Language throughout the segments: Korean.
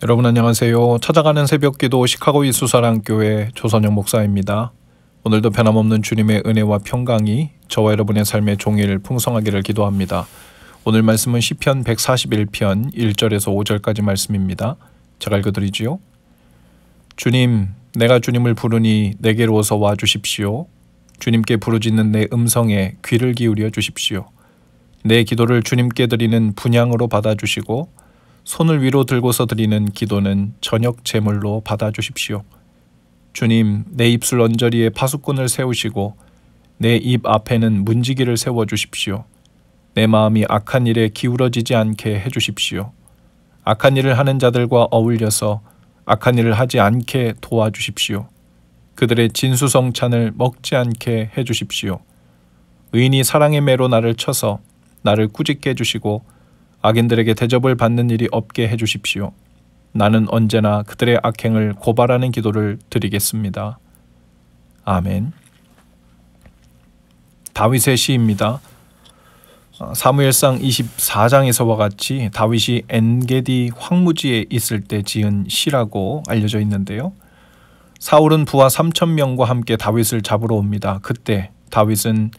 여러분 안녕하세요. 찾아가는 새벽기도 시카고 이수사랑교회 조선영 목사입니다. 오늘도 변함없는 주님의 은혜와 평강이 저와 여러분의 삶의 종일 풍성하기를 기도합니다. 오늘 말씀은 시편 141편 1절에서 5절까지 말씀입니다. 제가 읽어드리지요. 주님, 내가 주님을 부르니 내게로 어서 와 주십시오. 주님께 부르짖는 내 음성에 귀를 기울여 주십시오. 내 기도를 주님께 드리는 분향으로 받아주시고 손을 위로 들고서 드리는 기도는 저녁 제물로 받아주십시오. 주님, 내 입술 언저리에 파수꾼을 세우시고 내 입 앞에는 문지기를 세워주십시오. 내 마음이 악한 일에 기울어지지 않게 해주십시오. 악한 일을 하는 자들과 어울려서 악한 일을 하지 않게 도와주십시오. 그들의 진수성찬을 먹지 않게 해주십시오. 의인이 사랑의 매로 나를 쳐서 나를 꾸짖게 해주시고 악인들에게 대접을 받는 일이 없게 해주십시오. 나는 언제나 그들의 악행을 고발하는 기도를 드리겠습니다. 아멘. 다윗의 시입니다. 사무엘상 24장에서와 같이 다윗이 엔게디 황무지에 있을 때 지은 시라고 알려져 있는데요. 사울은 부하 3,000명과 함께 다윗을 잡으러 옵니다. 그때 다윗은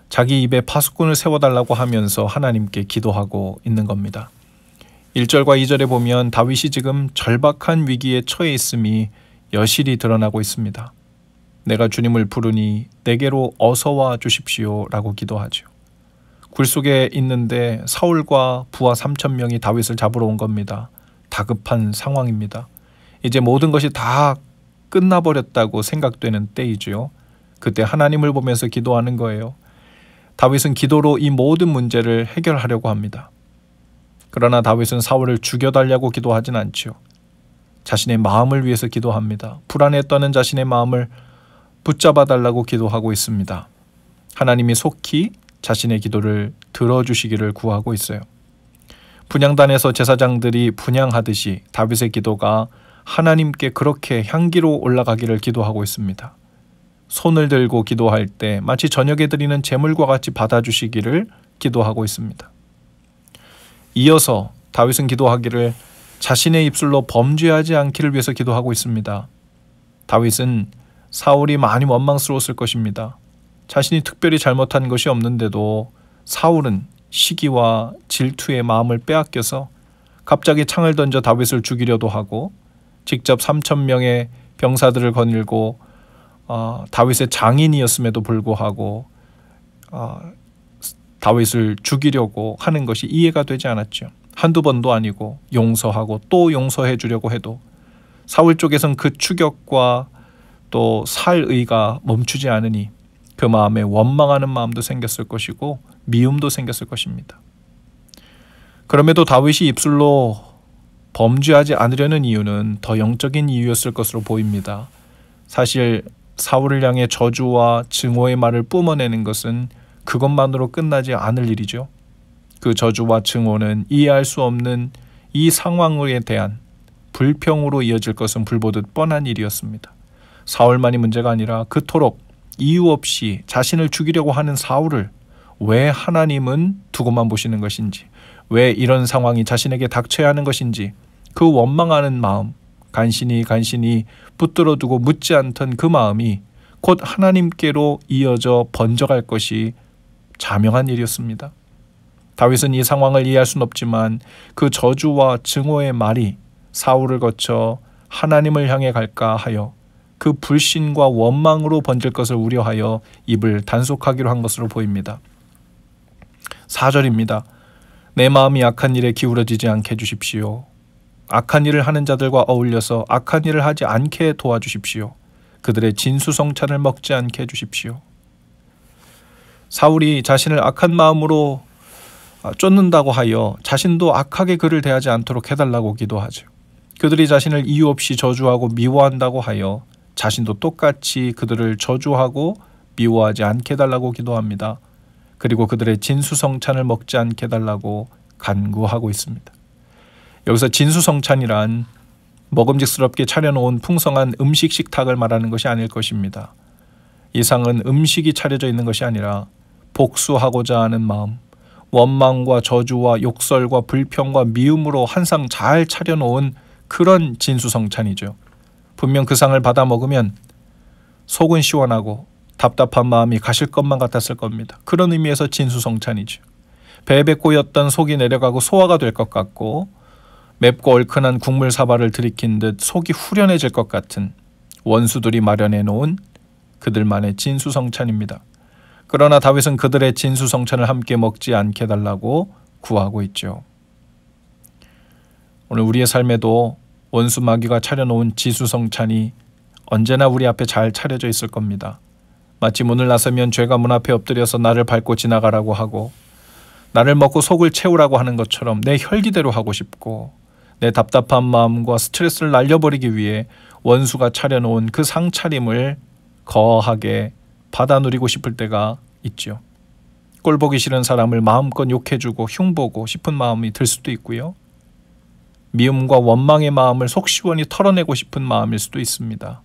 자기 입에 파수꾼을 세워달라고 하면서 하나님께 기도하고 있는 겁니다. 1절과 2절에 보면 다윗이 지금 절박한 위기에 처해 있음이 여실히 드러나고 있습니다. 내가 주님을 부르니 내게로 어서 와 주십시오 라고 기도하죠. 굴 속에 있는데 사울과 부하 3,000명이 다윗을 잡으러 온 겁니다. 다급한 상황입니다. 이제 모든 것이 다 끝나버렸다고 생각되는 때이죠. 그때 하나님을 보면서 기도하는 거예요. 다윗은 기도로 이 모든 문제를 해결하려고 합니다. 그러나 다윗은 사울을 죽여달라고 기도하진 않죠. 자신의 마음을 위해서 기도합니다. 불안에 떠는 자신의 마음을 붙잡아달라고 기도하고 있습니다. 하나님이 속히 자신의 기도를 들어주시기를 구하고 있어요. 분향단에서 제사장들이 분향하듯이 다윗의 기도가 하나님께 그렇게 향기로 올라가기를 기도하고 있습니다. 손을 들고 기도할 때 마치 저녁에 드리는 제물과 같이 받아주시기를 기도하고 있습니다. 이어서 다윗은 기도하기를 자신의 입술로 범죄하지 않기를 위해서 기도하고 있습니다. 다윗은 사울이 많이 원망스러웠을 것입니다. 자신이 특별히 잘못한 것이 없는데도 사울은 시기와 질투의 마음을 빼앗겨서 갑자기 창을 던져 다윗을 죽이려도 하고 직접 3,000명의 병사들을 거닐고 다윗의 장인이었음에도 불구하고 다윗을 죽이려고 하는 것이 이해가 되지 않았죠. 한두 번도 아니고 용서하고 또 용서해 주려고 해도 사울 쪽에선 그 추격과 또 살의가 멈추지 않으니 그 마음에 원망하는 마음도 생겼을 것이고 미움도 생겼을 것입니다. 그럼에도 다윗이 입술로 범죄하지 않으려는 이유는 더 영적인 이유였을 것으로 보입니다. 사실 사울을 향해 저주와 증오의 말을 뿜어내는 것은 그것만으로 끝나지 않을 일이죠. 그 저주와 증오는 이해할 수 없는 이 상황에 대한 불평으로 이어질 것은 불보듯 뻔한 일이었습니다. 사울만이 문제가 아니라 그토록 이유 없이 자신을 죽이려고 하는 사울을 왜 하나님은 두고만 보시는 것인지, 왜 이런 상황이 자신에게 닥쳐야 하는 것인지 그 원망하는 마음, 간신히 붙들어 두고 묻지 않던 그 마음이 곧 하나님께로 이어져 번져갈 것이 자명한 일이었습니다. 다윗은 이 상황을 이해할 수는 없지만 그 저주와 증오의 말이 사울을 거쳐 하나님을 향해 갈까 하여 그 불신과 원망으로 번질 것을 우려하여 입을 단속하기로 한 것으로 보입니다. 4절입니다. 내 마음이 악한 일에 기울어지지 않게 해주십시오. 악한 일을 하는 자들과 어울려서 악한 일을 하지 않게 도와주십시오. 그들의 진수성찬을 먹지 않게 해주십시오. 사울이 자신을 악한 마음으로 쫓는다고 하여 자신도 악하게 그를 대하지 않도록 해달라고 기도하죠. 그들이 자신을 이유 없이 저주하고 미워한다고 하여 자신도 똑같이 그들을 저주하고 미워하지 않게 해달라고 기도합니다. 그리고 그들의 진수성찬을 먹지 않게 해달라고 간구하고 있습니다. 여기서 진수성찬이란 먹음직스럽게 차려놓은 풍성한 음식 식탁을 말하는 것이 아닐 것입니다. 이 상은 음식이 차려져 있는 것이 아니라 복수하고자 하는 마음, 원망과 저주와 욕설과 불평과 미움으로 한 상 잘 차려놓은 그런 진수성찬이죠. 분명 그 상을 받아 먹으면 속은 시원하고 답답한 마음이 가실 것만 같았을 겁니다. 그런 의미에서 진수성찬이죠. 배에 고였던 속이 내려가고 소화가 될 것 같고 맵고 얼큰한 국물 사발을 들이킨 듯 속이 후련해질 것 같은 원수들이 마련해 놓은 그들만의 진수성찬입니다. 그러나 다윗은 그들의 진수성찬을 함께 먹지 않게 달라고 구하고 있죠. 오늘 우리의 삶에도 원수 마귀가 차려놓은 진수성찬이 언제나 우리 앞에 잘 차려져 있을 겁니다. 마치 문을 나서면 죄가 문 앞에 엎드려서 나를 밟고 지나가라고 하고 나를 먹고 속을 채우라고 하는 것처럼 내 혈기대로 하고 싶고 내 답답한 마음과 스트레스를 날려버리기 위해 원수가 차려놓은 그 상차림을 거하게 받아 누리고 싶을 때가 있죠. 꼴보기 싫은 사람을 마음껏 욕해주고 흉보고 싶은 마음이 들 수도 있고요. 미움과 원망의 마음을 속 시원히 털어내고 싶은 마음일 수도 있습니다.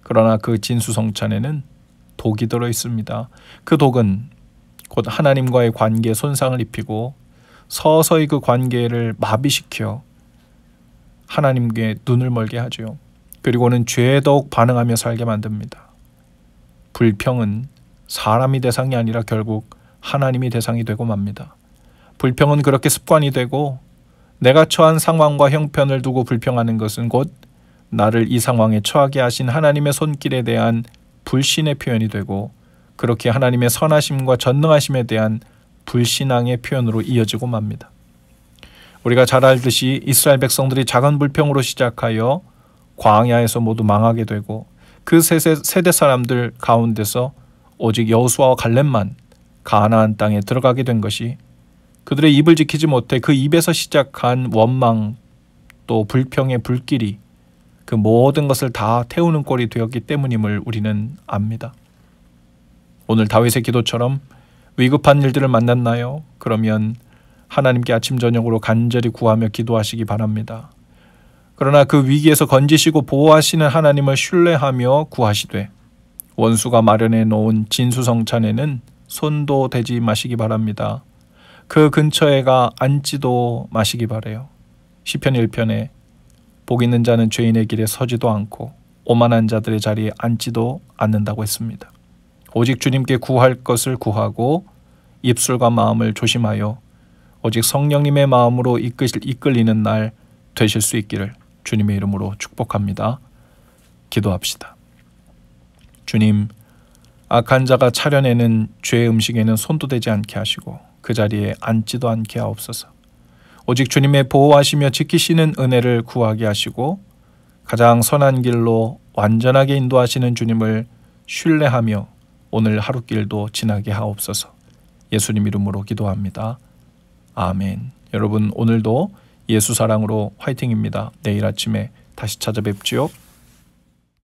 그러나 그 진수성찬에는 독이 들어 있습니다. 그 독은 곧 하나님과의 관계에 손상을 입히고 서서히 그 관계를 마비시켜 하나님께 눈을 멀게 하죠. 그리고는 죄에 더욱 반응하며 살게 만듭니다. 불평은 사람이 대상이 아니라 결국 하나님이 대상이 되고 맙니다. 불평은 그렇게 습관이 되고 내가 처한 상황과 형편을 두고 불평하는 것은 곧 나를 이 상황에 처하게 하신 하나님의 손길에 대한 불신의 표현이 되고 그렇게 하나님의 선하심과 전능하심에 대한 불신앙의 표현으로 이어지고 맙니다. 우리가 잘 알듯이 이스라엘 백성들이 작은 불평으로 시작하여 광야에서 모두 망하게 되고 그 세대 사람들 가운데서 오직 여호수아와 갈렙만 가나안 땅에 들어가게 된 것이 그들의 입을 지키지 못해 그 입에서 시작한 원망 또 불평의 불길이 그 모든 것을 다 태우는 꼴이 되었기 때문임을 우리는 압니다. 오늘 다윗의 기도처럼 위급한 일들을 만났나요? 그러면 하나님께 아침 저녁으로 간절히 구하며 기도하시기 바랍니다. 그러나 그 위기에서 건지시고 보호하시는 하나님을 신뢰하며 구하시되 원수가 마련해 놓은 진수성찬에는 손도 대지 마시기 바랍니다. 그 근처에가 앉지도 마시기 바래요. 시편 1편에 복 있는 자는 죄인의 길에 서지도 않고 오만한 자들의 자리에 앉지도 않는다고 했습니다. 오직 주님께 구할 것을 구하고 입술과 마음을 조심하여 오직 성령님의 마음으로 이끌리는 날 되실 수 있기를 주님의 이름으로 축복합니다. 기도합시다. 주님, 악한 자가 차려내는 죄의 음식에는 손도 대지 않게 하시고 그 자리에 앉지도 않게 하옵소서. 오직 주님의 보호하시며 지키시는 은혜를 구하게 하시고 가장 선한 길로 완전하게 인도하시는 주님을 신뢰하며 오늘 하루길도 지나게 하옵소서. 예수님 이름으로 기도합니다. 아멘. 여러분 오늘도 예수 사랑으로 화이팅입니다. 내일 아침에 다시 찾아뵙지요.